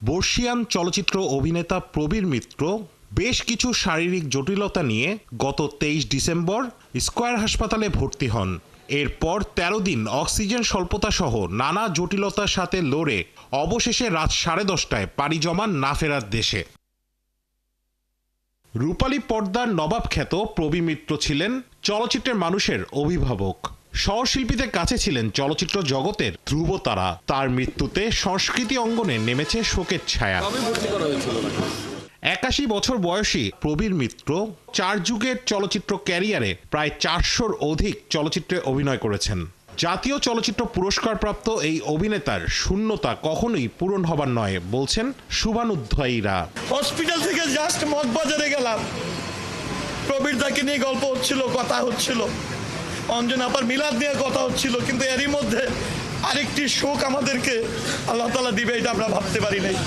বর্ষিয়ান চলচ্চিত্র অভিনেতা প্রবীর মিত্র বেশ কিছু শারীরিক জটিলতা নিয়ে গত ২৩ ডিসেম্বর স্কয়ার হাসপাতালে ভর্তি হন। এরপর ১৩ দিন অক্সিজেন স্বল্পতা সহ নানা জটিলতার সাথে লড়ে অবশেষে রাত 10:30টায় পাড়ি জমান না ফেরার দেশে। রূপালী পর্দার নবাব খ্যাত প্রবীর মিত্র ছিলেন চলচ্চিত্রের মানুষের অভিভাবক। সহশিল্পীদের কাছে ছিলেন চলচ্চিত্র জগতের ধ্রুবতারা। তার মৃত্যুতে সংস্কৃতি অঙ্গনে নেমেছে শোকের ছায়া। ৮১ বছর বয়সী প্রবীর মিত্র ৪ যুগের চলচ্চিত্র ক্যারিয়ারে প্রায় ৪০০-র অধিক চলচ্চিত্রে অভিনয় করেছেন। জাতীয় চলচ্চিত্র পুরস্কারপ্রাপ্ত এই অভিনেতার শূন্যতা কখনোই পূরণ হবার নয় বলছেন শুভানুধ্যায়ীরা। হসপিটাল থেকে জাস্ট মগবাজারে গেলাম, প্রবীর দাকে নিয়ে গল্প হচ্ছিল, কথা হচ্ছিল, অঞ্জন আপার মিলাদ নিয়ে কথা হচ্ছিল, কিন্তু এরই মধ্যে আরেকটি শোক আমাদেরকে আল্লাহ তাআলা দিবে এটা আমরা ভাবতে পারি নাই।